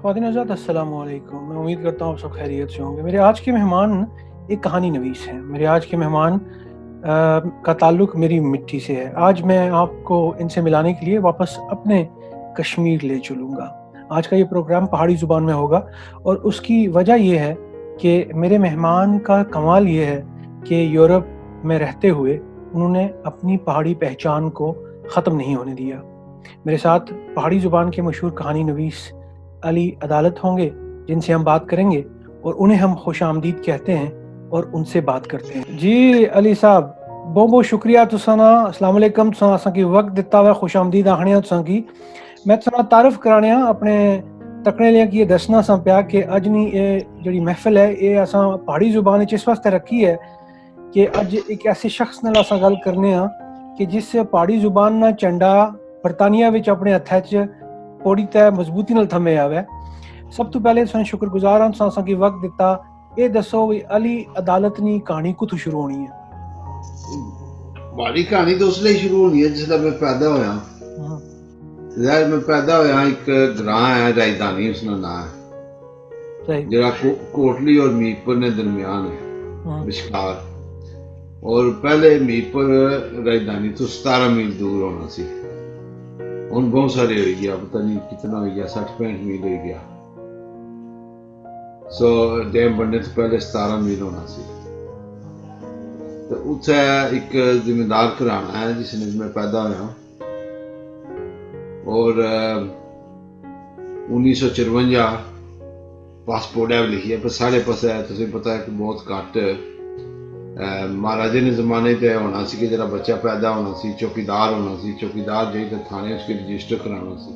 फ़ातिन आज़ाद अस्सलाम वालेकुम। मैं उम्मीद करता हूँ आप सब खैरियत से होंगे। मेरे आज के मेहमान एक कहानी नवीस हैं। मेरे आज के मेहमान का ताल्लुक़ मेरी मिट्टी से है। आज मैं आपको इनसे मिलाने के लिए वापस अपने कश्मीर ले चलूँगा। आज का ये प्रोग्राम पहाड़ी ज़ुबान में होगा और उसकी वजह ये है कि मेरे मेहमान का कमाल ये है कि यूरोप में रहते हुए उन्होंने अपनी पहाड़ी पहचान को ख़त्म नहीं होने दिया। मेरे साथ पहाड़ी ज़ुबान के मशहूर कहानी नवीस अली अदालत होंगे, जिनसे हम बात करेंगे और उन्हें हम खुशामदीद कहते हैं और उनसे बात करते हैं। जी अली साहब, बहुत-बहुत शुक्रिया तुसां दा। अस्सलाम वालेकुम। तुसां असांखे वक्त दिता हुआ खुशामदीद आखने तुसां की। मैं तुसां तारुफ कराने अपने तकने लिया कि ये दसना सा पिया कि अज नी ये जिहड़ी महफिल है ये असां पहाड़ी ज़ुबान विच इस वास्ते रखी है कि अज एक ऐसे शख्स नाल असां गल करने कि जिस पहाड़ी ज़ुबान ना झंडा बरतानिया विच अपने हत्थै च पूरी तरह मजबूती नाल थमे आवे। सब तो पहले तुसें शुक्रगुजार हां तुसां असांखे वक्त दिता। ये दसो भी अली अदालत नी कहानी कुत्थों शुरू होनी है? माड़ी कहानी तो उसले शुरू होनी है जिसले मैं पैदा होया। ज़ाहिर मैं पैदा होया एक ग्रां है राजधानी उसका नाम है, सही। जरा कोटली और मीरपुर ने दरमियान है विचकार। और पहले मीरपुर राजधानी तो 17 मील दूर होना सी। हुण बहुत सारे हो गया, पता नहीं कितना हो गया, 60-65 मील हो गया। सो डैम बनने से पहले 17 मील होना सी। तो उत्थे एक जिम्मेदार घराना है जिसने मैं पैदा होया। और 1954 पासपोर्ट है लिखी है, पर साढ़े पास है तुझे पता है कि बहुत घट महाराजे ने जमाने ते होना सी कि जरा बच्चा पैदा होना सी, चौकीदार होना सी, चौकीदार जाई तो थाने उसके रजिस्टर कराना सी।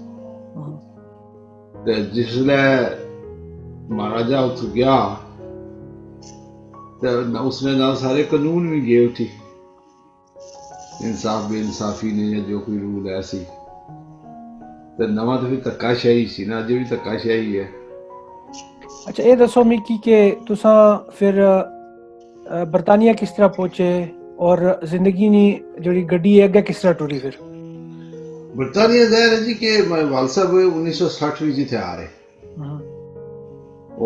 ते जिसले महाराजा उठ गया तो उसने ना सारे कानून भी गए उठी, इंसाफ बेइंसाफी ने या जो कोई रूल है सी। तो नवा तो फिर धक्काशाही सी ना, अजे भी धक्काशाही है। अच्छा ये दसो मिकी कि तुसां फिर बरतानिया किस तरह पहुंचे और जिंदगी नी जिहड़ी गड्डी है अगे किस तरह टुरी फिर? बरतानिया ज़ाहिर है जी कि वाल साहब 1960 विच इत्थे आ रहे।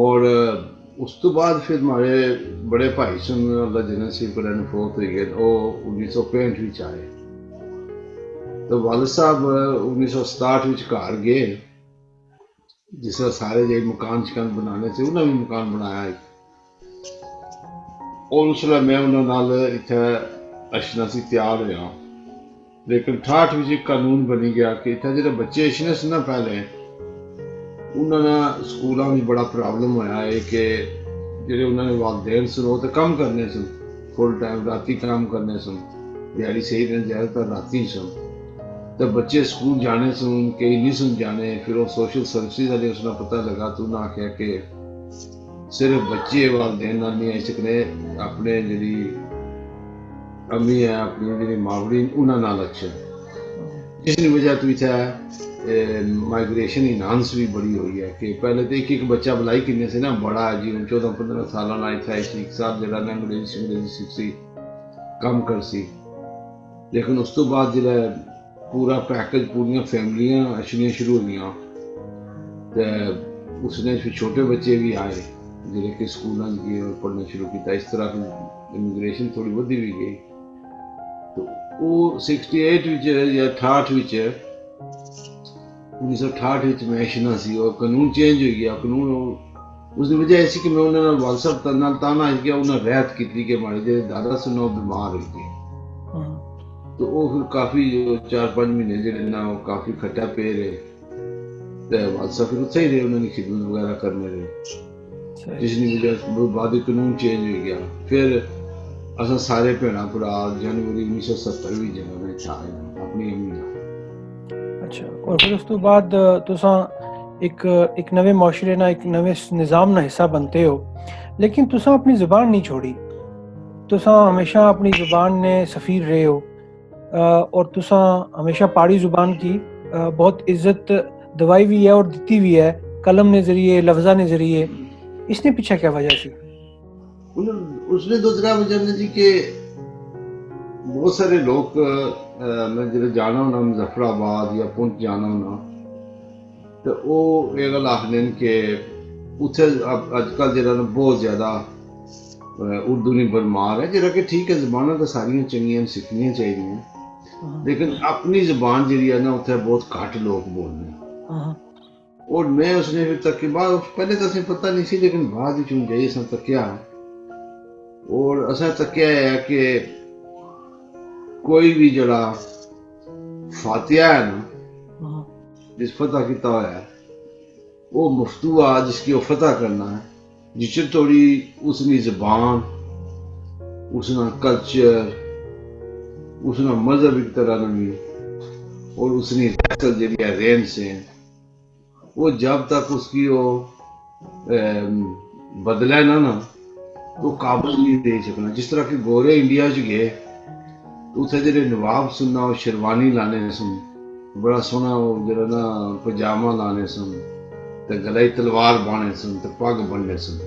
और उस तो बाद फिर हमारे बड़े भाई सन अल्लाह जिन्हें सी पर फोत हो गए, वो 1965 विच आए। तो वाल साहब 1967 विच घर गए, जिस सारे जो मकान शकान बनाने से उन्हें भी मकान बनाया एक। और उसले मैं उन्होंने इत्थे अशना सी तैयार होया। लेकिन 68 विच एक कानून बनी गया कि इत्थे जो बच्चे अशने से ना पहले उन्होंने स्कूलों में बड़ा प्रॉब्लम होया है कि जो उन्होंने वालदेन सन वो तो कम करने सन, फुल टाइम राती काम करने सन, दिहाड़ी सही दिन ज़्यादातर राती सन। तो बच्चे स्कूल जाने सुन कई नहीं सुन जाने। फिर वो सोशल सर्विस वाले उसने पता लगा तो उन्हें आख्या कि सिर्फ बच्चे वालदेन नाल नहीं आई सकने, अपने जी अम्मी है अपनी जी मावड़ी उन्होंने नाल अच्छा, जिसकी वजह तो इतना माइग्रेशन इनहांस भी बड़ी हुई है कि पहले तो एक बच्चा बुलाई किन्ने से ना बड़ा है जी 14-15 साल ना इतना एक साल जरा ना अंग्रेजी सीखी कम कर सी। लेकिन उस तो बाद जो पूरा पैकेज पूरिया फैमिलियां अछनियां शुरू हुई। तो उसने फिर छोटे बच्चे भी आए जिन्हें कि स्कूलों गए और पढ़ना शुरू किया। इस तरह इमिग्रेशन थोड़ी वधी भी गई। तो वो 68 या 68 1968 में अशना सी और कानून चेंज हो गया। कानून उसकी वजह ऐसी कि मैं उन्होंने वाल साहब नाल ताना है कि उन्हें रहत की कि हमारे जो दादा सुन वो बीमार हो गए। तो वो फिर काफ़ी 4-5 महीने जो ना वो काफ़ी खट्टा पे रहे। तो वाल साहब फिर उत्थे ही रहे, उन्होंने खिदमत वगैरह करने रहे, जिसकी वजह बाद कानून चेंज हो गया। फिर असा सारे भैन भरा जनवरी 1970 भी जगह में आए अपनी अम्मी। अच्छा, और फिर उस तो बाद तुसां एक नवे मुआशरे ना एक नवे निज़ाम ना हिस्सा बनते हो, लेकिन तुसां अपनी ज़ुबान नहीं छोड़ी। तुसां हमेशा अपनी ज़ुबान ने सफ़ीर रहे हो और तुसां हमेशा पहाड़ी ज़ुबान की बहुत इज्जत दवाई भी है और दी भी है, कलम ने ज़रिए लफ्ज़ा ने ज़रिए। इसने पीछे क्या वजह सी? उसने दूसरा वजह ने जी कि बहुत सारे लोग मैं जो जाना होना मुजफ्फराबाद या पुंछ जाना होना तो वो ये गल आखदे न कि उत्थे अजकल जेह्ड़ा ना बहुत ज़्यादा उर्दू नी बरमार है, जेह्ड़ा कि ठीक है, जबानां तो सारियां चंगियां सिक्खनियां चाहिदियां, हाँ, लेकिन अपनी जबान जेह्ड़ी है ना उत्थे बहुत घट लोग बोलदे न। हाँ, और मैं उसने फिर तक बाद पहले तो असें पता नहीं सी, लेकिन बाद विच हुन जाइयै असें तक्केआ और असें तक्केआ है कि कोई भी जेह्ड़ा फातिहा है ना, हाँ, जिस फतह कीता होया है, वो मफ्तूहा जिसकी वो फतह करना है, जिस थोड़ी उसकी जबान, उसका कल्चर, उसका मजहब एक तरह नवी और उसकी नस्ल जी है रहन सहन, वो जब तक उसकी वो बदले ना तो काबज नहीं दे सकना। जिस तरह के गोरे इंडिया च गए तो उत्थे जेह्ड़े नवाब सुनना वो शेरवानी लाने सुन, बड़ा सोहना वो जेह्ड़ा ना पजामा लाने सुन, ते गले च तलवार बाने सुन, ते पग बनने सुन,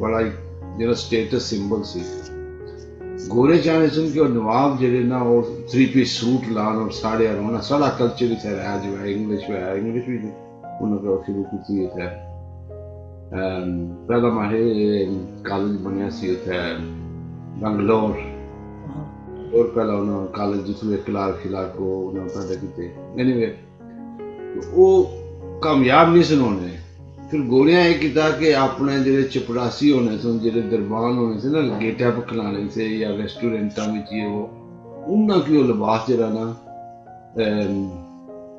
बड़ा ही जेह्ड़ा स्टेटस सिंबल सी। गोरे चाहने सुन कि नवाब जेह्ड़े ना वो 3 पीस सूट लान और साड़ियां रौहना। साढ़ा कल्चर इत्थे रहा जो है, इंग्लिश भी उन्होंने शुरू की इत्थे। पहला माहे कॉलेज बनिया सी उत्थे बैंगलोर, हाँ, और पहला उन्होंने कॉलेज जिसमें क्लार्क खिलाक को उन्होंने पैदा किते। एनीवे वो कामयाब नहीं सन होने। फिर गोरियां ये किया कि अपने जेह्ड़े चपड़ासी होने सन, जेह्ड़े दरबान होने से ना गेटा पर खिलाने से या रेस्टोरेंटा में ये वो उन्होंने की वो लिबास जेह्ड़ा ना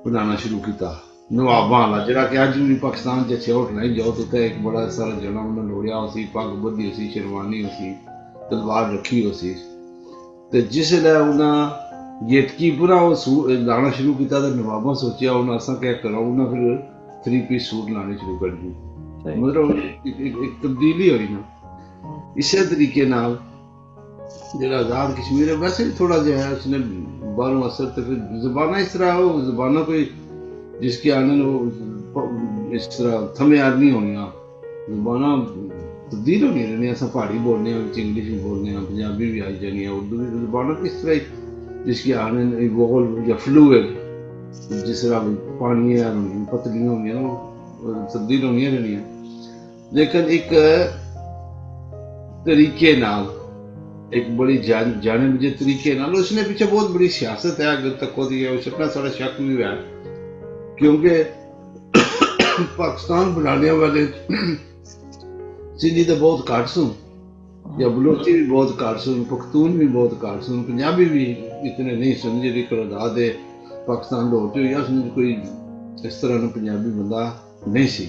बनाना शुरू किया नवाबां वाला, जेह्ड़ा कि अज भी पाकिस्तान च अच्छे होटलें जाओ तो उत्थे एक बड़ा सारा जना उन्हें लोड़िया उसी, पग बद्धी उसी, शेरवानी उसी, तलवार रखी उसी। ते जिसलै उन्हें गेटकी पूरा लाना शुरू किया तो नवाबा सोचेआ उन्हें असां क्या करा, उन्हें फिर 3 पीस सूट लाने शुरू कर दी। सही। मतलब एक तब्दीली हुई ना। हाँ, इसे तरीके नाल जेह्ड़ा आजाद कश्मीर है वैसे भी थोड़ा जो है उसने बाहरों असर, तो फिर जबाना इस तरह हो, जबाना कोई जिसके आनंद वो इस तरह थमे यार नहीं होनी, जबाना तब्दील होनी रहनी। अस पहाड़ी बोलने इंग्लिश भी बोलने, पंजाबी भी आई जानी है, उर्दू भी, जबाना किस तरह जिसकी आनंद इवॉल्व या फ्लूइड, जिस तरह पानी पतलियां होंगी तब्दील होनी रहनी है, लेकिन एक तरीके नाल, एक बड़ी जाने बुझे तरीके नाल। उसने पीछे बहुत बड़ी सियासत है अगर तक होती है, उसका सारा शक भी है, क्योंकि पाकिस्तान बनाने वाले सिंधी तो बहुत घट सुन, या बलोची भी बहुत घट सुन, पख्तून भी बहुत घट सुन, पंजाबी भी इतने नहीं सुन। जी तादाद है पाकिस्तान लाहौर च होई उसमें कोई इस तरह का पंजाबी बंदा नहीं सी।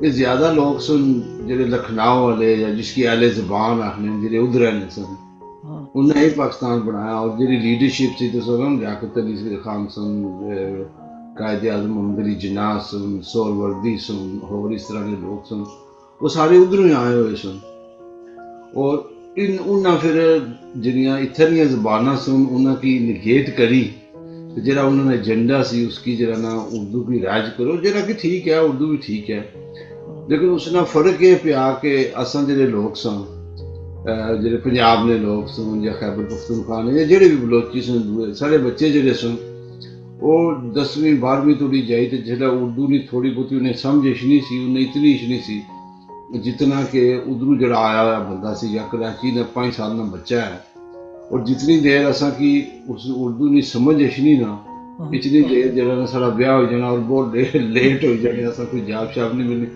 ये ज्यादा लोग सुन जेह्ड़े लखनऊ वाले या जिसकी अहले जबान आखने जेह्ड़े उधर ने सन, हाँ, उन्हें ही पाकिस्तान बनाया। और जी लीडरशिप सी तो लियाकत अली खान सुन, कायदे आजम मोहम्मद अली जिन्ना सुन, सोहरवर्दी सुन, और इस तरह के लोग सुन, वो सारे उधरों ही आए हुए सन। और इन उन्हें फिर जिन्नियां इत्थे दियां जबानां सुन उन्हें की निगेट करी, जेह्ड़ा उन्होंने एजेंडा सी उसकी जेह्ड़ा ना उर्दू की राज करो, जेह्ड़ा कि ठीक है, उर्दू भी ठीक है, लेकिन उसने फर्क ये पिया कि असां जेह्ड़े लोग सन, जेह्ड़े पंजाब दे लोग सन या खैबर पख्तूनख्वा ने या जेह्ड़े भी बलोची सन, दूए साढ़े बच्चे जेह्ड़े सन ओह् 10वीं 12वीं तोड़ी जाई ते जेह्ड़ा उर्दू दी थोड़ी बहुती उन्हें समझ इशनी सी, उन्हें इतनी इशनी सी जितना कि उधरों जेह्ड़ा आया हुआ बंदा सी या कराची दा 5 साल दा बच्चा है। और जितनी देर असा की उस उर्दू की समझ इशनी ना, इतनी देर जेह्ड़ा ना साढ़ा ब्याह हो जाना और बहुत लेट हो जाने, असा कोई जाब शाब नहीं मिलनी।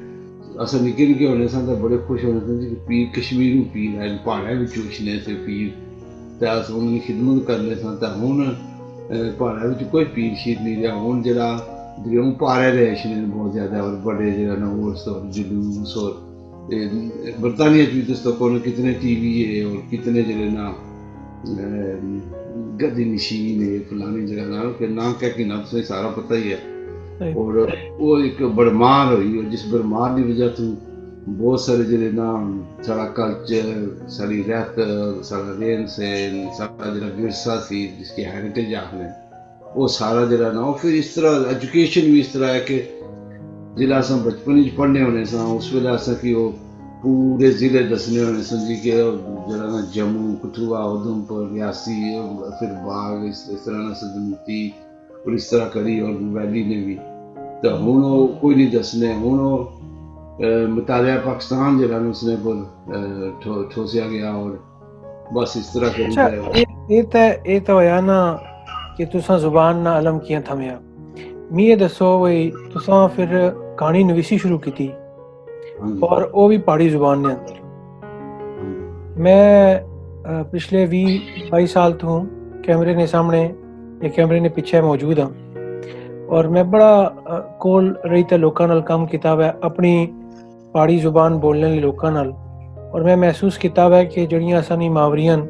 अस निक्के निक्के होने सन ते बड़े खुश होने सन कि पीर कश्मीरू पीर आए, प्हाड़ें बिच्चों उछने से पीर, ते अस उन्होंने खिदमत करने सन। ते हुन प्हाड़ें बिच्च कोई पीर शीर नहीं रहा, हुन जेह्ड़ा दरियाओं पारे दे इछने बहुत ज्यादा, और बड़े जेह्ड़ा ना उर्स और जुलूस, और बरतानिया च भी तुस तक्को कितने टीवी है और कितने जेह्ड़े ना गद्दी नशीन है फलानी जगह ना क्या कि ना तुसें सारा पता ही है। सही। और वो एक बरमार हुई, और जिस बरमार की वजह तो बहुत सारे जेह्ड़े ना साढ़ा कल्चर, साढ़ी रैत, साढ़ा रहन सहन, साढ़ा जेह्ड़ा विरसा सी जिसकी हैरिटेज आखने, वो सारा जेह्ड़ा ना, और फिर इस तरह एजुकेशन भी इस तरह है कि जिसलै अस बचपन च पढ़ने होने सां उस वेल्ले असें कि ओह् पूरे जिले दस्सने होने सन जी कि जेह्ड़ा ना जम्मू, कठुआ, उधमपुर, रियासी, फिर बाग, इस तरह ना सदमती, और इस तरह करी, और वैली ने भी तो हुण ओह कोई नहीं दसने। हुण ओह मुतालिया पाकिस्तान जेह्ड़ा न उसने पर ठोसिया गया और बस इस तरह करी अच्छा, जाए। ये तो होया ना कि तुसां जुबान ना अलम कियां थमेआ। मी ये दसो भाई, तुसां फिर कहानी नवीसी शुरू की थी हाँ जी, और वो भी पहाड़ी जुबान ने अंदर। हाँ जी, मैं पिछले 20-22 साल तो कैमरे ने सामने या कैमरे ने पीछे मौजूद हाँ, और मैं बड़ा कोल रही ते लोकां नाल काम कीता है अपनी पहाड़ी जुबान बोलने वाले लोकां नाल, और मैं महसूस कीता है कि जड़ियां असां दी मावरियां न,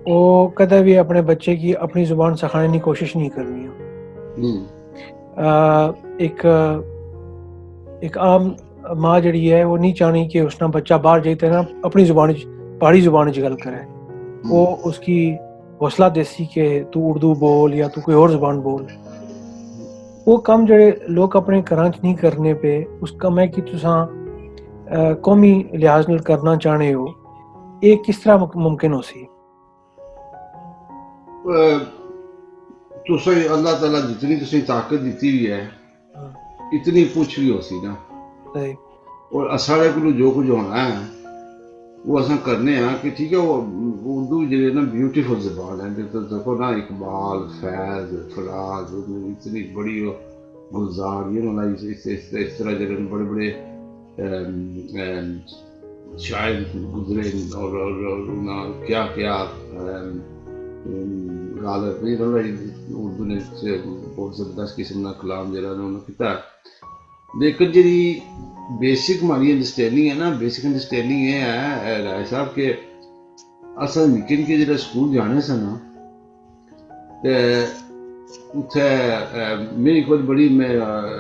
वो कदे भी अपने बच्चे की अपनी जुबान सिखाने की कोशिश नहीं करनियां। हम्म, एक एक आम माँ जड़ी है वो नहीं चाहनी कि उसका बच्चा बाहर जाते ना अपनी जुबान पहाड़ी जुबान गल करे। वो हम्म। उसकी हौसला देसी कि तू उर्दू बोल या तू कोई और जुबान बोल। वो कम जड़े लोग अपने घरां च नहीं करने पे, उस कम है कि तुसां कौमी लिहाज नाल करना चाहने हो, ये किस तरह मुमकिन हो सी? तुसें अल्लाह ताला जितनी तुसें ताकत दी हुई है हाँ, इतनी पुछ भी हो सी ना। सही। और साढ़े को जो कुछ होना है वो असां करने हैं कि ठीक है। वो उर्दू जेह्ड़े ना ब्यूटीफुल जबान है। तो देखो ना इकबाल, फैज, फराज, इतनी बड़ी वो गुलजार, ये ना इस तरह जेह्ड़े बड़े बड़े शायर गुजरे और क्या क्या गालत नहीं उर्दू ने बहुत जबरदस्त किस्म का कलाम जरा उन्होंने किया। लेकिन जी बेसिक हमारी अंडरस्टैंडिंग है ना, बेसिक अंडरस्टैंडिंग ये है राय साहब के अस निक्के निक्के जो स्कूल जाने सन ते उत्थे मेरी खुद बड़ी मैं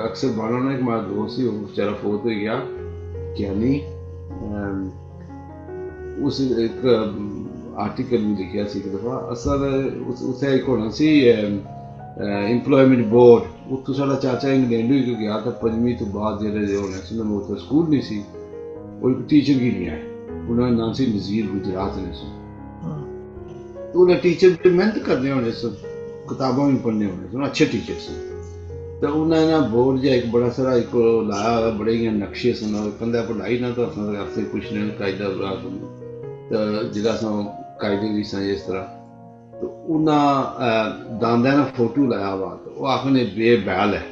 अक्सर बाना एक हमारा दोस्त ही बेचारा फोत हो गया क्या नहीं। उस एक आर्टिकल भी लिखा सी एक दफा असल उत्थे एक होना सी इंप्लॉयमेंट बोर्ड। उत्थों साढ़ा चाचा इंग्लैंड ही गया तो पंजवीं तो बाद जेह्ड़े होने सी उत्थे स्कूल नहीं सी, वो एक टीचर की नहीं आए। उन्होंने नाम सी नज़ीर गुजरात ने सी। हाँ, तो उन्हें टीचर बड़ी मेहनत करने होने सन, किताबां भी पढ़ने होने सन, अच्छे टीचर सन। तो उन्हें ना बोर्ड जा एक बड़ा सारा एक लाया, बड़े इ'यां नक्शे सन कंधे पर लाई ना। तो आपसे पुछने कायदा जिला कायदे भी सन इस तरह। तो उन्हें दांदा ना फोटो लाया हुआ तो वो आखने बे बैल है।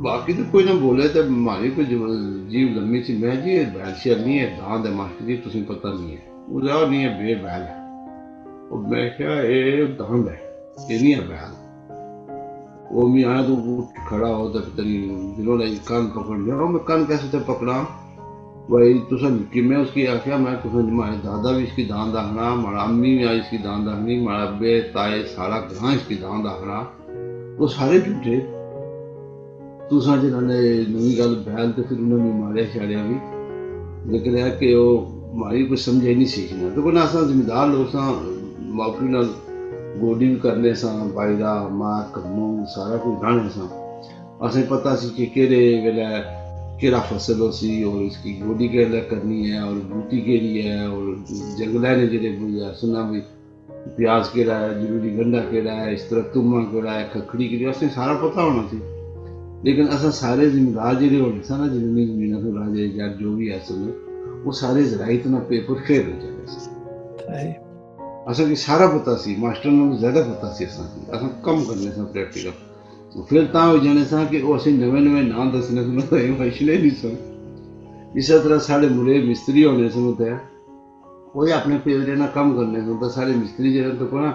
बाकी तो कोई ना बोले तो हमारी कोई जीव लम्मी सी। मैं जी बैल शैल नहीं है, दांद है मास्टर जी, तुझे पता नहीं है। वो नहीं है, बे बैल है। और मैं क्या ये दांद है, ये नहीं है बैल। वो मैं आया तो उठ खड़ा हो तो तेरी दिलों ने कान पकड़ लिया। और मैं कान कैसे थे पकड़ा भाई तुसा निक्की। मैं उसकी आख्या मैं तुसा हमारे दादा भी इसकी दान दाखना, हमारा अम्मी भी आई इसकी दान दाखनी, हमारा अब्बे ताए सारा ग्रां इसकी दान दाखना। वो सारे झूठे। तुसा जिन्होंने नवी गल बैल तो फिर उन्होंने मारिया छाड़िया भी। लेकिन है कि वो हमारी कुछ समझे नहीं सीखना। तो कोई असा जिम्मेदार लोग सा, माफी नाल गोडी भी करने सा, बायरा मार कम्मू सारा कुछ राने सा। असें पता सी कि केड़े वेले केड़ा फसल हो सी और इसकी गोडी केड़े करनी है और बूटी केड़ी है और जंगल ने जेड़े सुना भी प्याज केड़ा है, जरूरी गंढा केड़ा है, इस तरह तुमा केड़ा है, खखड़ी केड़ी, असें सारा पता होना सी। लेकिन असा सारे जिम्मेदार जेड़े होने सा ना, जिन्होंने जमीन से राजे जट जो भी है सन, वो सारे जराइत ना पेपर फेल हो जाने सी। सही। असा की सारा पता सी, मास्टर ने ज्यादा पता सी असा की। असा कम करने सा प्रैक्टिकल। फिर ता हो जाने सा कि वो असें नवे नवे नाम दसने सुना तो वैशने नहीं सन। इस तरह साढ़े मुड़े मिस्त्री होने सन उत्थे, वो अपने फेवरे ना कम करने सन। तो साढ़े मिस्त्री जेह्ड़े तो ना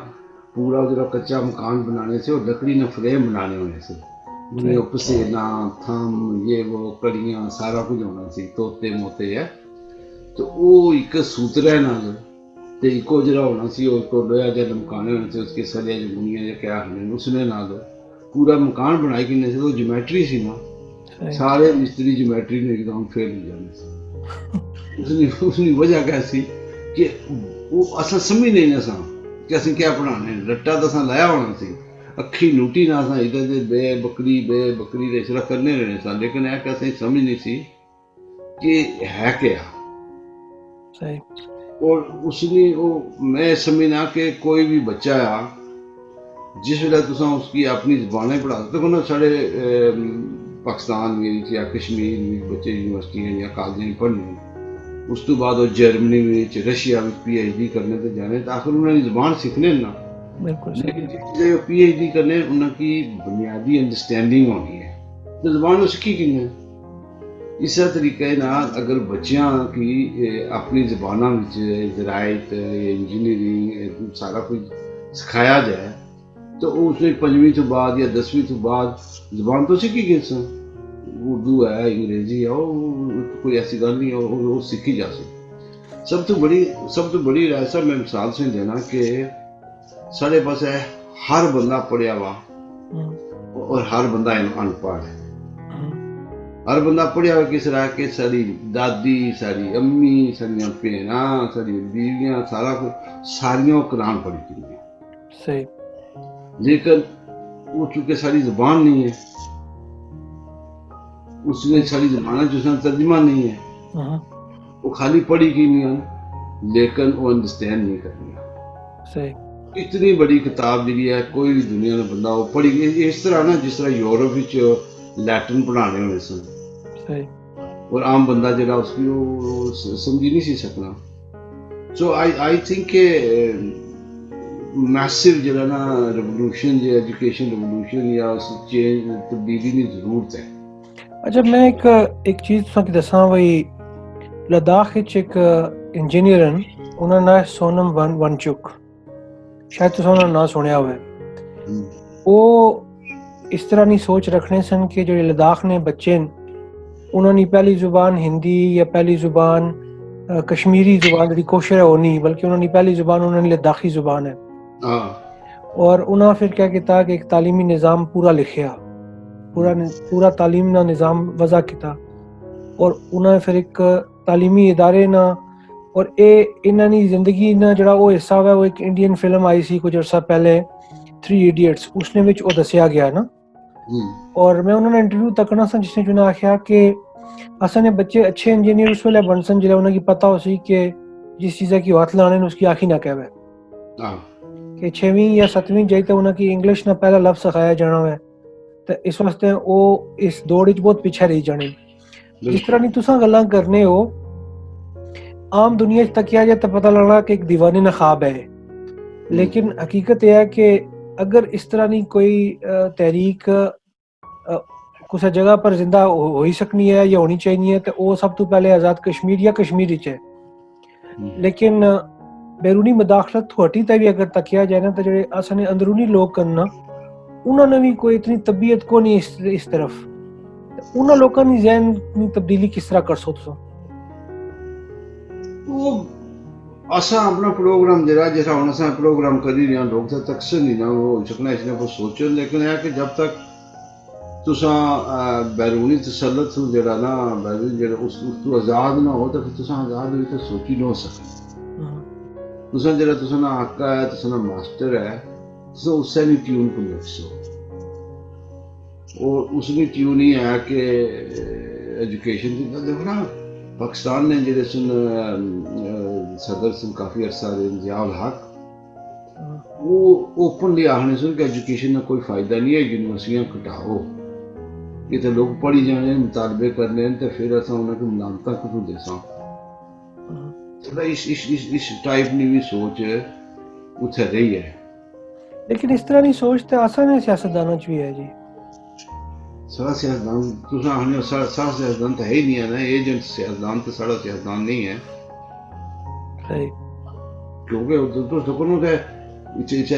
पूरा जो कच्चा मकान बनाने से और लकड़ी ने फ्रेम बनाने होने से। उन्हें सही। पसेना थम ये वो कड़ियां सारा कुछ होना सी, तोते मोते है। तो वो एक सूत्रै नाल ते इको जरा होना सी, और को लोया जब मकाने होने से उसके सरिया जो बुनिया जो क्या होने उसने नाल पूरा मकान बनाई किन्ने से। तो ज्योमेट्री सी ना, सही। सारे मिस्त्री ज्योमेट्री ने एकदम फेल हो जाने से। उसकी वजह क्या सी कि वो असा समझ नहीं ना सा कि असें क्या पढ़ाने। रट्टा तो असा लाया होना सी, अखी लूटी ना सा इधर दे बे बकरी दे सिरा करने रहने सा। लेकिन है कि असें समझ नहीं सी कि है क्या। सही। और उसने वो मैं समझना कि कोई भी बच्चा आ जिस वेले तुसां उसकी अपनी जबानें पढ़ा दो तो साढ़े पाकिस्तान विच या कश्मीर विच बच्चे यूनिवर्सिटियां या कॉलेजें पढ़ने, उस तो बाद वो Germany which Russia which PhD करने ते जाने तो आखिर उन्होंने जबान सीखने ना, बिल्कुल सही। लेकिन जिसले PhD करने उनकी बुनियादी अंडरस्टैंडिंग होनी है तो जबान वो सीखी किन्ने। इस तरीके नाल अगर बच्चियां की अपनी जबाना विच ज़रायत इंजीनियरिंग सारा कुछ सिखाया जाए तो उसने 5वीं तो बाद या 10वीं तो बाद जबान तो सीखी गई सन, उर्दू है अंग्रेजी है कोई ऐसी गल नहीं है वो सीखी जा सकती। सब तो बड़ी राय साहब मैं मिसाल से देना कि साढ़े पास है हर बंदा पढ़िया वा और हर बंदा अनपढ़ है। हर बंदा पढ़िया हुआ किस तरह के सारी दादी सारी अम्मी सारिया भैना सारी बीवियां सारा कुछ सारियां कुरान पढ़ी चुकी सही, लेकिन वो चूंकि सारी जुबान नहीं है, उसने सारी जबाना जो तर्जमा नहीं है, वो खाली पढ़ी की नहीं है लेकिन वो अंडरस्टैंड नहीं करनी। सही, इतनी बड़ी किताब जी है कोई भी दुनिया में बंदा वो पढ़ी इस तरह ना जिस तरह यूरोप विच लैटिन पढ़ाने होने सन, सही, और आम बंदा जरा उसकी वो समझी नहीं सी सकना। सो आई थिंक के मैसिव जरा ना रेवोल्यूशन जो एजुकेशन रेवोल्यूशन या उस चेंज तब्दीली की जरूरत है। अच्छा मैं एक चीज़ तुसें दस्सां वही लद्दाख विच एक इंजीनियर न उन्हां दा नाम है सोनम वांगचुक, शायद तुसें उन्हां दा नाम सुनिया होवे। वो इस तरह दी सोच रखने सन कि जेह्ड़े लद्दाख ने बच्चे न उन्हां दी पहली जुबान हिंदी या पहली जुबान कश्मीरी जुबान जेह्ड़ी कोशर है वो नहीं, बल्कि उन्हां दी पहली जुबान उन्हां दी लद्दाखी जुबान है। और उन्हां फिर क्या किया कि एक तालीमी निज़ाम पूरा लिखिया, पूरा तालीम का निज़ाम वज़ा किया और उन्हें फिर एक तालीमी इदारे ना और इन्हां दी जिंदगी ना जड़ा वो हिस्सा है वो एक इंडियन फिल्म आई सी कुछ अर्सा पहले 3 इडियट्स उसने विच वो दसिया गया ना। और मैं उन्होंने इंटरव्यू तकना सा जिसने जुना आख्या कि असां बच्चे अच्छे इंजीनियर उस वेले बन सन जिसले उन्हें पता हो सी कि जिस चीज़ा की हाथ लाने उसकी आखी ना कहवे कि 6वीं या 7वीं जाई तो उन्हें इंग्लिश ना पहला लफ्ज सिखाया जाना है तो इस वास्ते वो इस दौड़ च बहुत पिछे रही जाने। जिस तरह की तुसां गल्लां करने हो आम दुनिया तकिया जाए तो पता लगना कि एक दीवाने ना ख्वाब है, लेकिन हकीकत यह है कि अगर इस तरह की कोई तहरीक कुछ जगह पर जिंदा हो ही सकनी है या होनी चाहिए तो वो सब तो पहले आज़ाद कश्मीर या कश्मीर च है। लेकिन बैरूनी मुदाखलत हटी ते भी अगर तकिया जाए ना तो जो असाने अंदरूनी लोग करना उन्होंने भी कोई इतनी तबीयत को नहीं इस तरफ उन्होंने लोगों की जहन की तब्दीली किस तरह कर सो वो असा अपना प्रोग्राम जरा जैसा हम असा प्रोग्राम कर ही रहे लोग तक अक्सर नहीं ना वो हो सकना इसने को सोचो, लेकिन है कि जब तक तुसा बैरूनी तसल्लुत जरा ना बैरूनी जरा उस तो आज़ाद ना हो तो फिर तुसा आज़ाद हुई तो सोची ना सके। तुसा जरा तुसा ना आका है तुसा ना मास्टर है तुसा उससे नहीं ट्यून को लिखो और उसमें ट्यून ही है कि एजुकेशन की देखो ना पाकिस्तान ने जेह्ड़े सुन सदर सुन काफ़ी अरसा ज़ियाउल हक वो ओपनली आखने सुन कि एजुकेशन का कोई फ़ायदा नहीं है यूनिवर्सिटियां घटाओ ये तो लोग पढ़ी जाने मुतालबे करने तो फिर असा उन्हें मुलामत कुछ देसा इस टाइप की भी सोच उत्थे रही है। लेकिन इस तरह की सोच तो आसान सियासतदानों च भी है जी। सारा सियासतदान तुम आखने सारा सियासतदान तो है ही नहीं है ना, एजेंट सियासतदान तो सारा सियासतदान नहीं है क्योंकि तो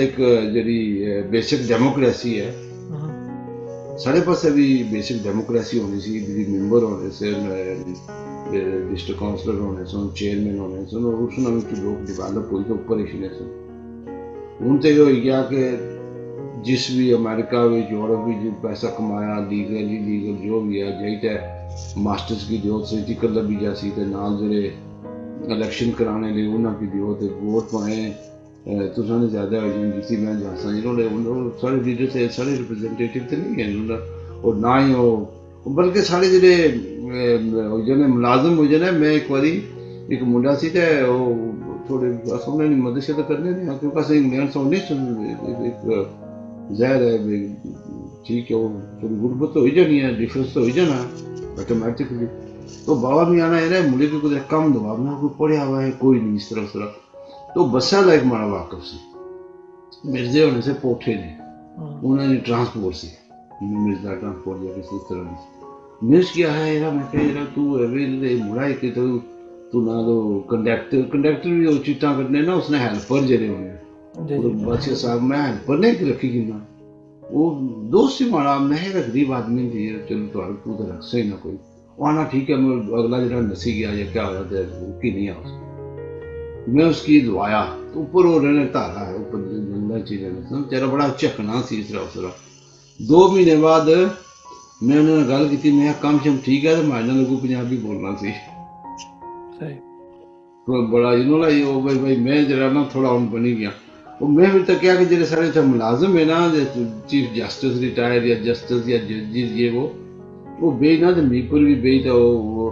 एक जी बेसिक डेमोक्रेसी है साढ़े पास भी बेसिक डेमोक्रेसी होनी सी मैंबर होने से डिस्ट्रिक्ट काउंसलर होने सन चेयरमैन होने सन और उस लोग डिवेलप हुई तो ऊपर ही सन। हूँ तो ये हो गया कि जिस भी अमेरिका में यूरोप में पैसा कमाया लीगल इलीगल जो भी है जाई तो मास्टर्स की दियो सर्जिकल लभी जासी तो नाल जेह्ड़े इलेक्शन कराने लिए उन्होंने दियो तो वोट पाए तुसा ने ज़्यादा जिसी मैं जासा जिन्होंने सारे लीडर से सारे रिप्रेजेंटेटिव तो नहीं है और ना ही वो बल्कि सारे जेह्ड़े जने मुलाजम हो जाने मैं एक बारी एक मुंडा सी ते थोड़े अस उन्हें मदद शदत करने क्योंकि अस इंग्लैंड से उन्हें ज़ाहिर है भी ठीक है, वो थोड़ी गुरबत तो हो ही जानी है, डिफरेंस तो हो ही जाना ऑटोमेटिकली। तो बाबा भी आना है मुझे को कुछ कम दवा मैं कोई पढ़िया हुआ है कोई नहीं इस तरह तो बसा लाइक माड़ा वाकफ से मिर्जे होने से पोठे ने उन्होंने ट्रांसपोर्ट से मिर्जा ट्रांसपोर्ट या किसी तरह की मिर्च क्या है यार मैं कह यार तू अवेले मुड़ा के तो तू ना तो कंडक्टर भी वो चीटा करने ना उसने हेल्पर जेरे होने तो बादशाह साहब मैं हेल्पर ने रखी कि ना वो दोस्त ही माड़ा मैं एक गरीब आदमी थी चलो तो तू तो रख सही ना कोई आना ठीक है मैं अगला जरा नसी गया या क्या हो रहा था की नहीं आ मैं उसकी दवाया तो ऊपर वो रहने तारा है ऊपर जंगल चीजें बेचारा बड़ा झकना सी इसरा 2 महीने बाद मैं उन्होंने गल की मैं कम शम ठीक है तो मारने लोगों पंजाबी बोलना सी तो बड़ा यू नो वो भाई मैं जरा ना थोड़ा उन बनी गया वो मैं भी तो क्या कि जैसे सारे इतना मुलाजिम है ना चीफ जस्टिस रिटायर या जस्टिस या जजेस ये वो बे ना तो मीपुर भी बे तो वो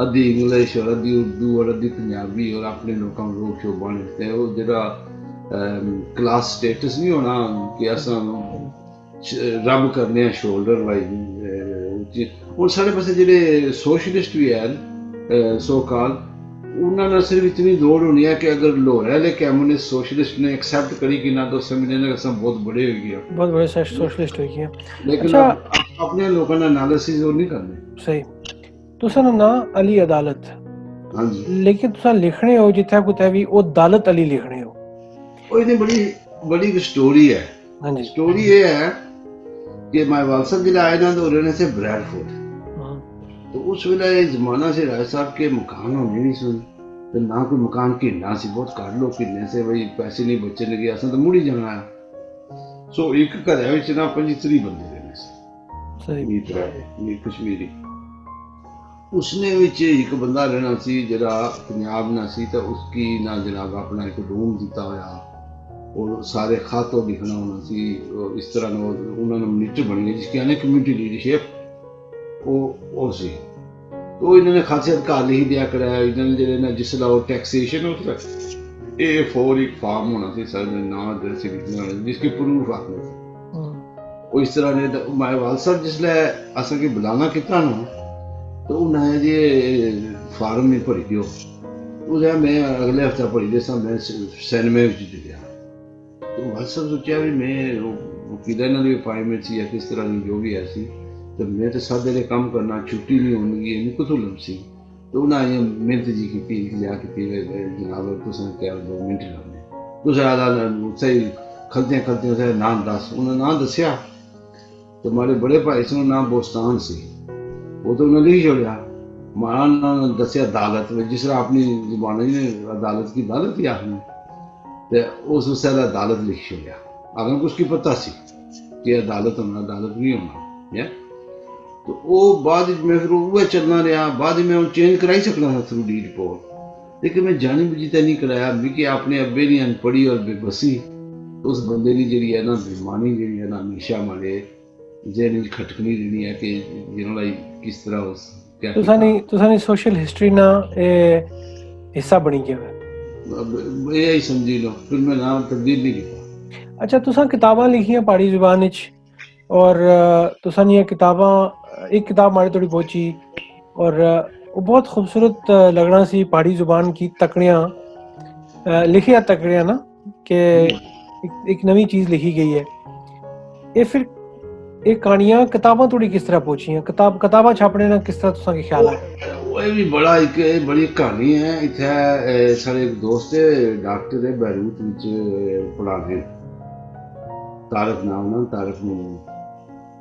अद्धी इंग्लिश और अद्धी उर्दू और अद्धी पंजाबी और अपने लोगों को रोक शो बनते वो जरा क्लास स्टेटस नहीं होना कि असा रब करने शोल्डर वाइज और सारे पासे जेडे सोशलिस्ट भी हैं सो कॉल उन्होंने सिर्फ इतनी दौड़ होनी है कि अगर लोहरा ले कम्युनिस्ट सोशलिस्ट ने एक्सेप्ट करी कि ना तो समझने ना बहुत बड़े हो गया बहुत बड़े सोशलिस्ट हो गया लेकिन अच्छा अपने लोगों ने एनालिसिस वो नहीं करने सही तुसा ना अली अदालत हाँ जी लेकिन तुसा लिखने हो जिथे कुते भी वो अदालत अली लिखने हो और इतनी बड़ी बड़ी स्टोरी है हाँ जी स्टोरी ये है कि माय वालसा जिला आए ना तो रहने से ब्रैडफोर्ड तो उस वेले जमाना से राय साहब के मकान होने नहीं सुन तो ना कोई मकान किन्ना सी बहुत घट लोग किन्ने से भाई पैसे नहीं बचे लगे असें तो मुड़ी जाना है सो एक घर विच ना 25 बंदे रहने से सही कश्मीरी उसने विच एक बंदा रहना सी जरा पंजाब ना सी तो उसकी ना जनाब अपना एक रूम दिता होया और सारे खातों लिखना होना सी इस तरह उन्होंने मिनिस्टर बन गए जिसकी यानी कम्युनिटी लीडरशिप वो सी तो इन्होंने खासियत का लिख दिया कराया इन्होंने जो ना जिसला वो टैक्सेशन होता है A4 एक फॉर्म होना सी सर नाम एड्रेस लिखना जिसकी प्रूफ आखने से वो इस तरह ने तो माय वाल साहब जिसले असा के बुलाना कितना ना तो उन्हें ये फार्म में भरी दियो उसे मैं अगले हफ्ते भरी दे सा मैं सिनेमा में गया तो वाल साहब सोचा भी मैं वकील ना भी अपॉइंटमेंट सी या किस तरह की जो भी ऐसी तो मैं तो सादे काम करना छुट्टी नहीं होनी है कुछ लमसी तो उन्हें मिनट जी की पी लिया कि जनाब तुम क्या 2 मिनट लगने तो सही खलते खलते उसे नाम दस उन्हें नाम दसिया तो हमारे बड़े भाई से नाम बोस्तान सी वो तो उन्हें लिख छोड़ा मारा नाम दसिया अदालत में जिस तरह अपनी जुबान ने अदालत की अदालत ही आखनी तो उस अदालत लिख छोड़ा अगर कुछ की पता सी कि अदालत होना अदालत नहीं होना या तो वो बाद में फिर वो चलना रहा बाद में चेंज कराई सकना था थ्रू डी रिपोर्ट लेकिन मैं जानी बुझी तो नहीं कराया कि आपने अब्बे नहीं अनपढ़ी और बेबसी तो उस बंदे की जी है ना बेमानी जी है ना हमेशा हमारे जेन खटकनी देनी है कि जिन्होंने किस तरह उस तुसानी सोशल हिस्ट्री ना हिस्सा बनी गया यही समझी लो फिर मैं नाम तब्दील नहीं किया अच्छा तुसा किताबां लिखियां पहाड़ी जुबान विच और तुसा ये किताबां एक किताब मारी थोड़ी पहुंची और वो बहुत खूबसूरत लगना सी पहाड़ी जुबान की तकड़ियाँ लिखिया तकड़ियाँ ना कि एक नवी चीज़ लिखी गई है ये फिर एक कहानियां किताबां थोड़ी किस तरह पहुंची हैं किताबां छापने ना किस तरह तुसा के ख्याल है वो भी बड़ा एक बड़ी कहानी है इत्थे सारे एक दोस्त डॉक्टर है बैरूत विच पढ़ाने तारक नाम ना तारक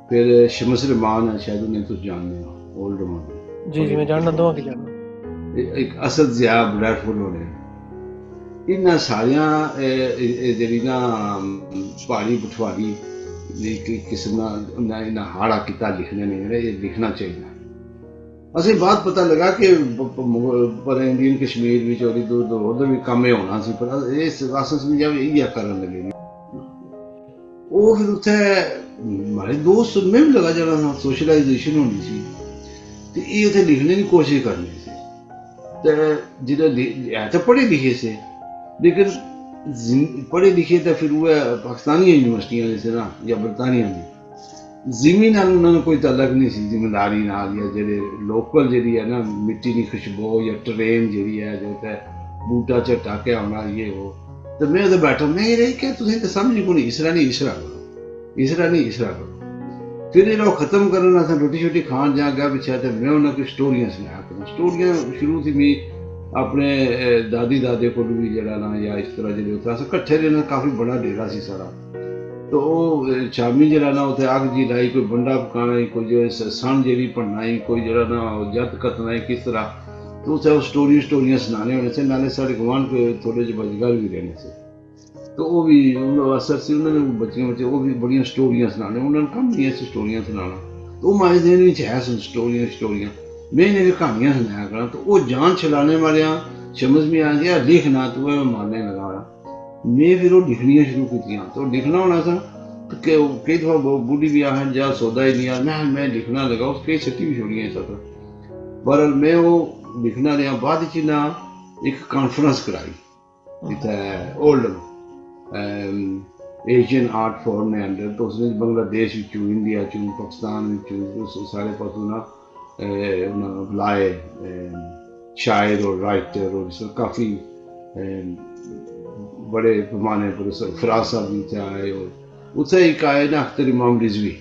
फिर शमस रहमान है शायद उन्हें तुम जानते हो ओल्ड मान जी मैं जानना दो कि जानना एक असद जिया ब्रैडफोर्ड होने इन्ना सारिया जेडी ना पहाड़ी पठवारी किस्म ना हाड़ा किता लिखने ने ये लिखना चाहिए असं बात पता लगा कि पर इंडियन कश्मीर भी और उधर भी कम होना सी पर अस समझा भी इयै करन लगे वो फिर उत्थे हमारे दोस्त में भी लगा जाना सोशलाइजेशन होनी सी ते ये उत्थे लिखने की कोशिश करनी सी ते जिधर है तो पढ़े लिखे से लेकिन पढ़े लिखे तो फिर वो पाकिस्तानी यूनिवर्सिटियां जैसे ना या बरतानिया दी जिमी नाल उन्होंने कोई तलक नहीं सी जिम्मेदारी नाल या जेडे लोकल जेडी है ना मिट्टी की खुशबू या ट्रेन जेडी है जो है बूटा झट्टा के आना ये वो तो मैं उधर बैठा मैं ये क्या तुझे तो समझ को नहीं इसरा नहीं इसरा करो इसरा नहीं इसरा करो फिर ये लोग खत्म करना था रोटी शोटी खान जा गया पीछे तो मैं उन्हें कुछ स्टोरियां सुनाया करूँ स्टोरियां शुरू थी मैं अपने दादी दादे को भी जरा ना या इस तरह जो होता है कट्ठे रहना काफी बड़ा डेरा सी सारा तो शामी जरा ना उसे अग जी लाई कोई बंडा पकाना कोई जो सन जी पढ़ना कोई जरा ना जत कतना किस तरह तो उसे स्टोरियां सुनाने होने से नाले साढ़े गुआंढ को थोड़े जो बजगार भी रहने से तो वो भी असर से उन्होंने बच्चियां बच्चे वो भी बड़ियां स्टोरियां सुनाने उन्होंने कम नहीं ऐसी स्टोरियां सुनाना तो मारे दिन में है सुन स्टोरियां मैं इन्हें कहानियां सुनाया करा तो वो जान छलाने वाले समझ में आ गया लिखना तो मैं मारने लगा मैं फिर वो लिखनियां शुरू की तो लिखना होना था तो कई दफा बूढ़ी भी आ जा सौदा ही नहीं आ मैं लिखना लगा उस कई छुट्टी भी छोड़ी ऐसा था बहरहाल मैं वो लिखना रहा बाद ना एक कॉन्फ्रेंस कराई इतने ओल्ड एशियन आर्ट फॉर्म ने अंदर तो उसने बांग्लादेश इंडिया पाकिस्तान सारे पासों ना बुलाए शायर और राइटर और काफ़ी बड़े पैमाने पर फराज साहब भी थे आए और उत्थे एक आए ना अख्तर इमाम रिजवी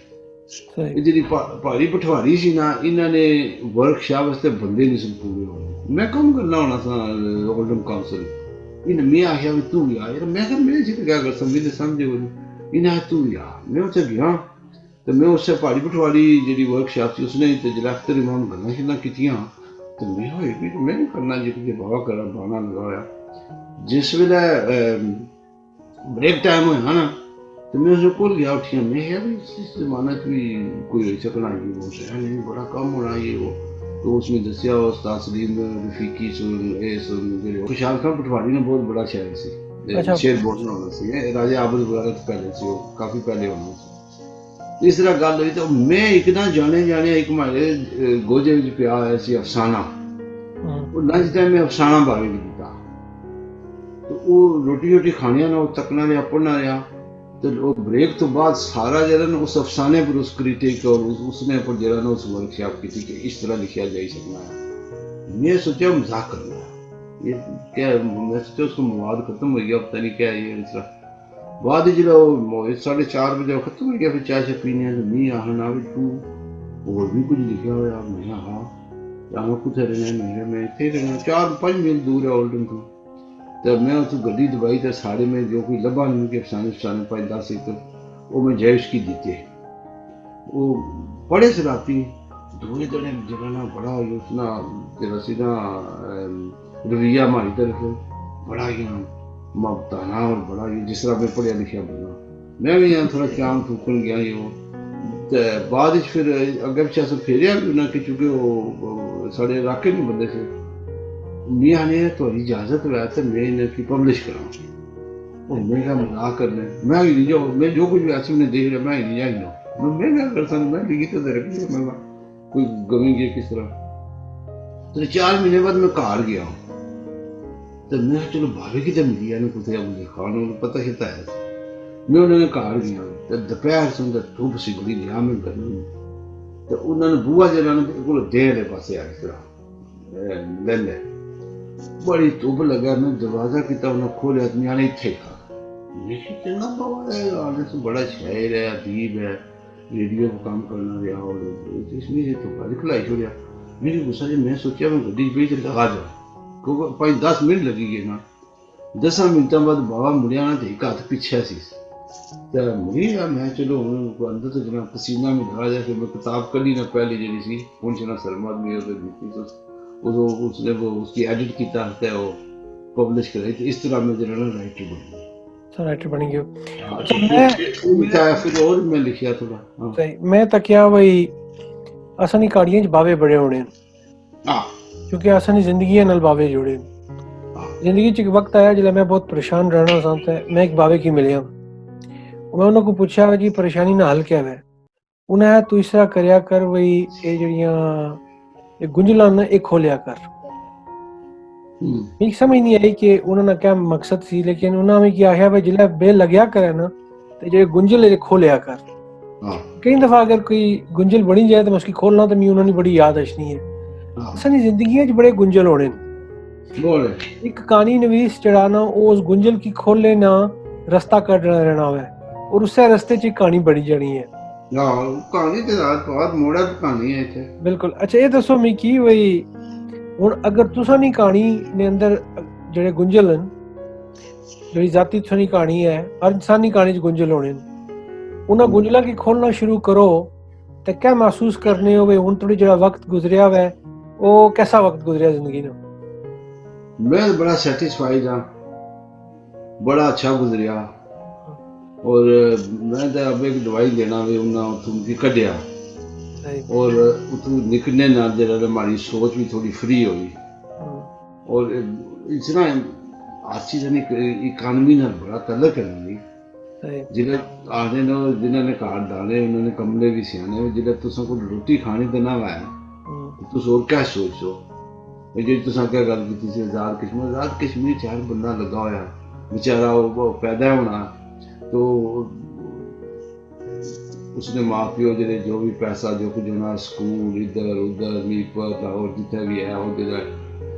जी भारी पठवारी सी ना इन्होंने वर्कशॉप वास्ते बंदे नहीं सन पूरे होने मैं कम करना होना था ओल्डन काउंसिल इन्हें मैं आखिया भी तू यार मैं क्या मेरे से क्या कर समझे समझे बोली इन्हें तू यार मैं उसे गया तो मैं उससे भारी पठवारी जी वर्कशॉप थी उसने जरा अख्तर इमाम गल्लां शल्लां कीतियां तो मैं होई भी मैं नहीं करना जी बाबा करा बाना लगाया जिस वेले ब्रेक टाइम होया ना तो मैं उसको कोल गया उठिया मैं भी इस जमाने भी कोई रही सकना ये वो है नहीं बड़ा कम होना ये वो तो उसमें दसिया उस्ताद सलीम रफीकी सुन खुशहाल खान पटवारी ने बहुत बड़ा शायर सी शेर बोलना होना सी राजे आबद वगैरह तो पहले से काफी पहले होना सी इस तरह गल हुई तो मैं एक ना जाने एक हमारे गोजे विच पिया होया सी अफसाना लंच टाइम में अफसाना बारे भी दिता तो वो रोटी खाने ना तकना रहा पढ़ना रहा तो वो ब्रेक तो बाद सारा जरा ना उस अफसाने पर उस क्रिटिक और उसने पर जरा ना उस वर्कशॉप की थी कि इस तरह लिखा जा सकना है मैं सोचा मजाक करना है ये क्या मैं सोचा उसको मवाद खत्म हो गया पता नहीं क्या ये इस तरह बाद जो 4:30 बजे खत्म हो गया फिर चाय से पीने तो नहीं आहना भी तू और भी कुछ लिखा हुआ मैं हाँ यहाँ कुछ रहना मैं इतने रहना 4-5 मील दूर है ओल्डन तो तो मैं उस गड्डी दबाई तो साढ़े में जो कोई लभा नहीं कि अफसाने 5-10 तो वो मैं जयश की दीते वो बड़े से राती दूसरे जने जगह ना बड़ा उसना तेरा सीधा रवैया हमारी तरफ बड़ा ही ममताना और बड़ा ही जिस तरह मैं पढ़िया लिखा बना मैं भी यहाँ थोड़ा चांद फूकन गया ये वो तो बाद फिर अगर पिछा से फेरिया भी ना कि चूंकि वो साढ़े इलाके में बंदे से मियाँ ने तो इजाजत है तो मैं इन्हें पब्लिश कराऊँ और मैं क्या मजाक करने मैं ही नहीं जाऊँ मैं जो कुछ भी ऐसे मैंने देख रहा मैं ही नहीं जाऊँ मैं क्या कर सकता मैं लिखी तो रखी मैं कोई गमी गया किस तरह तो 4 महीने बाद मैं घर गया तो मैं चलो भाभी की तो मिली है कुछ मुझे खाना पता चलता है मैं उन्होंने घर गया तो दोपहर से धुप सी बड़ी लिया मैं गर्मी तो उन्होंने बुआ जरा बिल्कुल देर पास आ इस तरह ले ले बड़ी धुप लगा मैं दरवाजा किया उन्हें खोलिया न्याणे इतने चंगा बाबा है आने से बड़ा शायर है अदीब है रेडियो पर काम करना रहा और इसमें से तो दिखलाई छोड़िया मेरी गुस्सा जी मैं सोचा मैं गड्डी बेच आ जाओ क्योंकि 5-10 मिनट लगी गए ना 10 मिनटों बाद बाबा मुड़िया ना एक हाथ पीछे सी तो मुड़ी मैं चलो अंदर तो जना पसीना में लगा जाए फिर मैं किताब कली ना पहली जी सी पहुंचना सरमद में उसने वो उसकी एडिट किया है वो पब्लिश कराई तो इस तरह में जरा ना राइटर बन गया राइटर बन गया मैं फिर और मैं लिखिया थोड़ा सही मैं तकिया वही असनी काड़ियां बावे बड़े होने क्योंकि असनी जिंदगी नाल बावे जुड़े जिंदगी च एक वक्त आया जिला मैं बहुत परेशान रहना चाहता है मैं एक बावे की मिलिया मैं उन्होंने पूछा जी परेशानी ना हल क्या है उन्हें तू इस तरह करया कर वही ये जड़ियां गुंजला ना एक खोलिया कर मिगी समझ नहीं आई कि उन्होंने क्या मकसद सी, लेकिन उन्होंने मिगी आखेआ भाई जिसलै बेल लग्या करे ना ते जेह्ड़े गुंजल खोलेआ कर। कई दफा अगर कोई गुंजल बनी जाए तो मैं उसकी खोलना तो मिगी उन्होंने बड़ी याद अचनी है। सानी जिंदगी च बड़े गुंजल होने न। एक कहानी नवीस जेह्ड़ा ना ओह् उस गुंजल की खोले ना रस्ता कड्ढना रहना होवे और उस्सै रस्ते च कहानी बनी जानी है। कहानी ते बहुत मोड़ा कहानी है इत्थे। बिल्कुल। अच्छा ये दसो मिगी भाई हुन अगर तुसां दी कहानी ने अंदर जेह्ड़े गुंजल न, जेह्ड़ी जाती तुसां दी कहानी है, हर इंसान दी कहानी च गुंजल होने न, उन्हां गुंजलां गी खोलना शुरू करो ते क्या महसूस करने हो भाई हुन थोड़ी जेह्ड़ा वक्त गुजरेआ हुआ है ओह् कैसा वक्त गुजरेआ जिंदगी दा? मैं बड़ा सैटिस्फाइड हाँ, बड़ा अच्छा गुजरिया और मैं तो अब एक दवाई देना भी उन्हें उत्थों मिगी कड्ढिया और उत्थों निकलने नाल जेह्ड़ा हमारी सोच भी थोड़ी फ्री हुई और इसना अच्छी इकानमी नाल बड़ा तल्लक है नहीं जिल्लै आखदे न जिन्हां ने घर डाले उन्होंने कमले भी सियाने जिल्लै तुसां कोल रोटी खानी ते ना होऐ तुस होर क्या सोचो। जी तुसां क्या गल कीती सी आज़ाद कश्मीर च हर बंदा लग्गा होया बेचारा ओह् पैदा होना तो उसने माँ प्यो जेह्ड़े जो भी पैसा जो कुछ होना स्कूल इधर उधर मीरपुर लाहौर जित्थै भी है ओह् जेह्ड़ा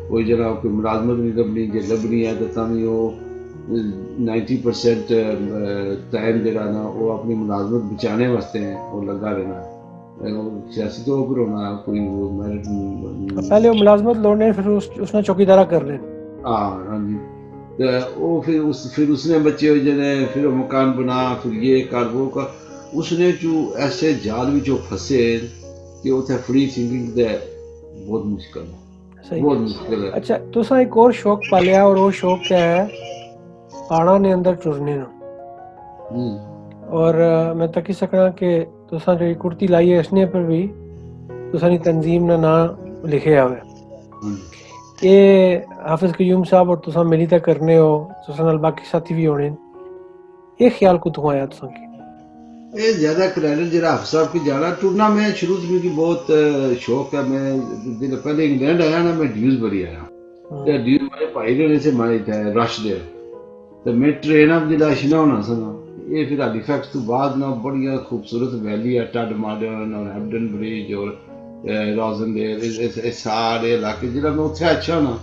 कोई जेह्ड़ा कोई मुलाजमत नहीं लब्भनी जे लब्भनी है तो तां बी ओह् 90% टाइम जेह्ड़ा ना ओह् अपनी मुलाजमत बचाने वास्ते ओह् लग्गा रहना सियासी तौर पर होना कोई पहले वो मुलाजमत लोड़ने फिर उसने चौकीदारा कर लेना। हाँ जी तो वो फिर उसने बच्चे हो जाने फिर मकान बना फिर ये कर वो कर उसने जो ऐसे जाल भी जो फंसे कि उसे फ्री थिंकिंग दे बहुत मुश्किल है, बहुत मुश्किल है। अच्छा तुसा एक और शौक पालिया और वो शौक क्या है पहाड़ा ने अंदर टुरने ना और मैं तकी सकना कि तुसा जो कुर्ती लाई है इसने पर भी तुसा नी तंजीम ना ना लिखे आवे ये हाफिज कयूम साहब और तुसा मिली तक करने हो तुसा नाल बाकी साथी भी होने ये ख्याल को तुम आया तुसा की ये ज्यादा क्रेडिट जरा हाफिज साहब की जाना टूरना मैं शुरू से मुझे बहुत शौक है। मैं दिन पहले इंग्लैंड आया ना मैं ड्यूज बड़ी आया ते ड्यूज मेरे भाई रहने से मैं थे रश दे तो मैं ट्रेन अब जिला शिना होना सना ये फिर हैलीफैक्स तो बाद ना बढ़िया खूबसूरत वैली है टड मॉडर्न और हैम्पटन ब्रिज और रोजनडेल सारे इलाके जिला मैं उत्थे अच्छा होना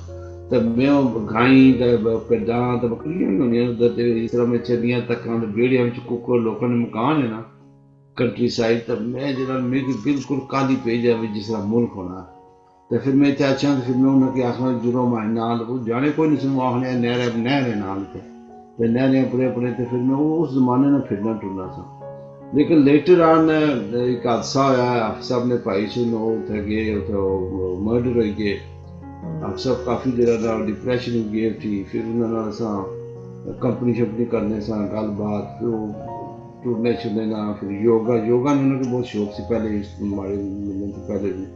तो मैं गाई भिड्डां ते बकरियां भी होंदियां उद्धर ते इस तरह में चलियां तक्कां ते बेड़ियां बिच कुक्कर लोकां दे मकान है ना कंट्री साइड तो मैं जरा मिगी बिल्कुल काली पेई जाए जिस तरह मुल्क होना तो फिर मैं इत्थे अच्छा तो फिर मैं उन्हें आखना जुड़ो माए नाल जाने कोई नहीं सुनो आखने नहर नाल ते नहरें परे तो फिर मैं उस जमाने में फिरना टुरना था। लेकिन लेटर ऑन एक हादसा होया हाफिज साहब ने भाई सुन उत्थे गए उत्थे मर्डर होई गए हाफिज साहब काफ़ी जरा डिप्रैशन हो गए थी फिर उन्होंने असा कंपनी शंपनी करने सा गल बात फिर टुरने छुरने ना फिर योगा ने उन्होंने बहुत शौक से पहले माड़े मिलने से पहले भी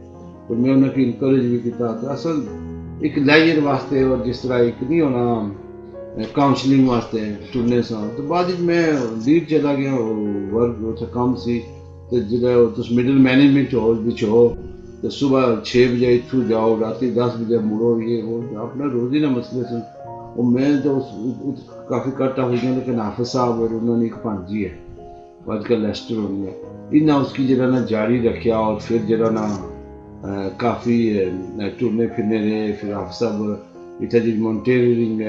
और मैं उन्हें इनकरेज भी किया तो असल एक लेजर वास्ते और जिस तरह एक नहीं होना काउंसलिंग वास्ते टुरने सा तो बाद मैं लीड चला गया वर्क उत्थे कम सी तो जो तुस मिडल मैनेजमेंट हो बिच हो तो सुबह 6 बजे इतों जाओ राती 10 बजे मुड़ो ये वो अपना रोजी ना मसले सुन और मैं तो काफ़ी कट हो गया लेकिन हाफिज साहब और उन्होंने एक भांजी है आजकल लेस्टर होनी है इन्ना उसकी जरा ना जारी रखा और फिर जरा ना काफ़ी टुरने फिरने रहे फिर हाफिज साहब इतना जी मॉन्टेरिंग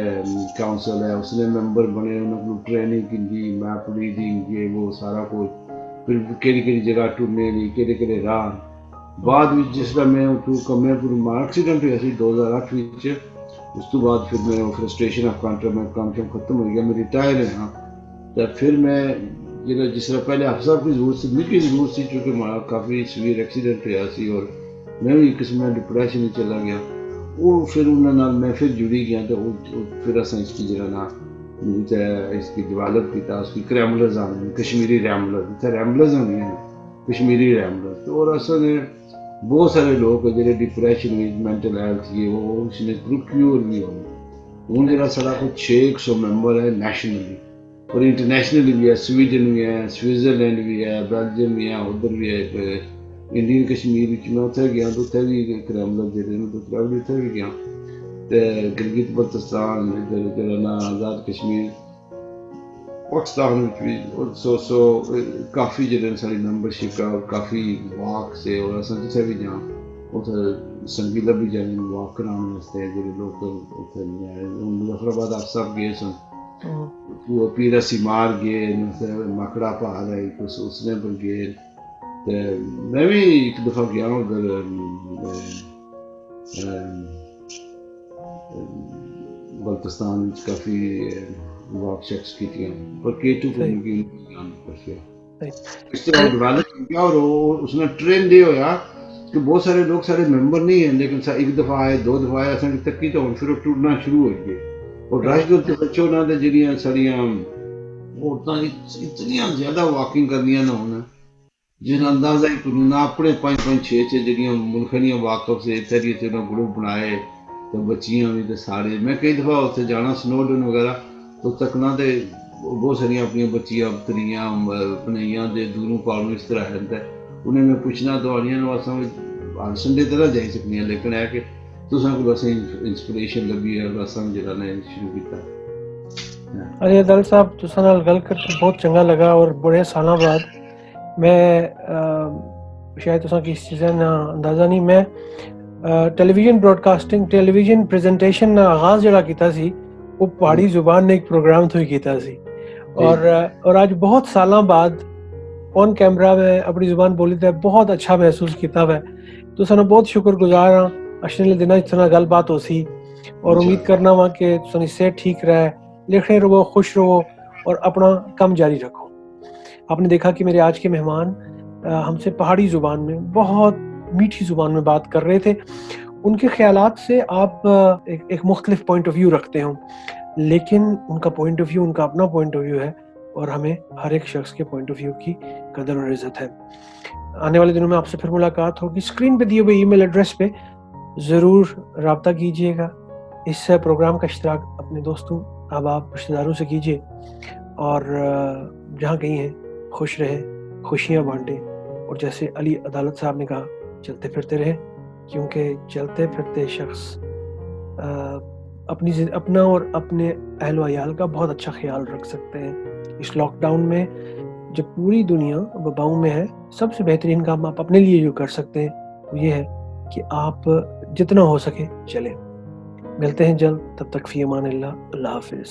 काउंसिल है उसने मेंबर बने उन्होंने ट्रेनिंग की मैप रीडिंग ये वो सारा कुछ फिर केड़ी जगह टुरने ली केड़े राह बाद में जिसला मैं उठू कमे मां एक्सीडेंट हुआ सी 2008 विच उस तो बाद फिर मैं फ्रस्ट्रेशन ऑफ कॉन्ट्रैक्ट में काम खत्म हो गया मैं रिटायर है हाँ तो फिर मैं जिस तरह पहले हाफिज साहब की जरूरत सी मिगी जरूरत सी क्योंकि मारा काफ़ी सीवियर एक्सीडेंट हुआ सी और मैं भी किस्म में डिप्रैशन में चला गया वो फिर उन्होंने मैं फिर जुड़ी गया तो फिर असा इसकी जरा ना इसकी डेवलप किया उसकी रैमलर्स आने कश्मीरी रैमलर्स इतने रैमलर्स होंगे कश्मीरी रैमलर्स और असल बहुत सारे लोग जो डिप्रैशन मैंटल हेल्थ ये वो उसने क्योर भी हो हूँ जरा सारा कुछ 600 मेंबर है नेशनली और इंटरनेशनली भी है स्वीडन भी है स्विट्जरलैंड भी है बेल्जियम भी है उधर भी है इंडियन कश्मीर मैं उत्थे गया तो उत्थे भी एक रैमलर जेह्ड़े न तो उत्थे भी गया ते गिलगित बल्तिस्तान इधर जेह्ड़ा ना आज़ाद कश्मीर पाकिस्तान विच भी सो काफ़ी जेह्ड़े न साढ़ी मेंबरशिप है और काफ़ी वाक से और अस जित्थै भी जां उत्थै संगी लब्भी जाने वाक कराने वास्ते जेह्ड़े लोग उत्थै नहीं आए हून मुजफ्फराबाद आप सब गए सन वो पीर सीमार गए उत्थै माकड़ा पहाड़ है उसने पर गए ते मैं भी एक दफ़ा गया उधर बल्तिस्तान विच काफ़ी वाक शख्स की पर K2 को सही मिगी जान पड़िया सही इस तरह डेवलप हो गया और उसमें ट्रेंड ये होया कि बहुत सारे लोग सारे मेंबर नहीं हैं लेकिन एक दफ़ा आए दो दफ़ा आए असें तक्की तो फिर वो टूटना शुरू हो गए और राइट राजदूत के बच्चों ने ते जेह्ड़ियां साड़ियां औरतां इतनियां ज़्यादा वाकिंग करनियां न हुन जिन्ना अंदाजा ही कोई ना अपने 5-5 6-6 जेह्ड़ियां मुल्खां दियां वाकफ से इत्थै दी ते ग्रुप बनाए ते बच्चियां भी ते सारे मैं कई दफ़ा उत्थे जाना स्नोडन वगैरह तो तकना ते बहुत सारियां अपनियां बच्चियां तरियां भनेइयां ते दूरों पालों इस तरह है ते उ'नें मैं पुच्छना दौड़ियां न असां हर संडे ते जाई सकनियां लेकिन है कि तुसां कोल असें इंस्पिरेशन लब्भी है असां जेह्ड़ा ने शुरू कीता अरे अदल साहब तुसां नाल गल करके बहुत चंगा लगा और बड़े सालों बाद मैं शायद तुसां की इस चीज़ा ना अंदाज़ा नहीं मैं टेलीविजन ब्रॉडकास्टिंग टेलीविजन प्रेजेंटेशन ना आगाज़ जड़ा कीता सी वो पहाड़ी जुबान ने एक प्रोग्राम थोई कीता सी और आज बहुत सालों बाद ऑन कैमरा में अपनी जुबान बोली तो बहुत अच्छा महसूस किया है तो सानू बहुत शुक्रगुजार हाँ अगले दिनों इतना गलबात हो सी और उम्मीद करना वा कि तुसानी सेहत ठीक रहे लिखने रहो खुश रहो और अपना काम जारी रखो। आपने देखा कि मेरे आज के मेहमान हमसे पहाड़ी ज़ुबान में बहुत मीठी ज़ुबान में बात कर रहे थे। उनके ख्यालात से आप एक मुख्तलिफ पॉइंट ऑफ व्यू रखते हो लेकिन उनका पॉइंट ऑफ व्यू उनका अपना पॉइंट ऑफ व्यू है और हमें हर एक शख्स के पॉइंट ऑफ व्यू की कदर और इज़्ज़त है। आने वाले दिनों में आपसे फिर मुलाकात होगी। स्क्रीन पे दिए हुए ईमेल एड्रेस पे ज़रूर रब्ता कीजिएगा। इस प्रोग्राम का इश्तराक अपने दोस्तों अहबाब रिश्तेदारों से कीजिए और जहाँ कहीं हैं खुश रहें खुशियाँ बांटें और जैसे अली अदालत साहब ने कहा चलते फिरते रहें क्योंकि चलते फिरते शख्स अपना और अपने अहल वयाल का बहुत अच्छा ख्याल रख सकते हैं। इस लॉकडाउन में जब पूरी दुनिया वबाओं में है सबसे बेहतरीन काम आप अपने लिए जो कर सकते हैं वो ये है कि आप जितना हो सके चलें। मिलते हैं जल्द, तब तक फ़ी अमान अल्लाह। अल्लाह हाफ़िज़।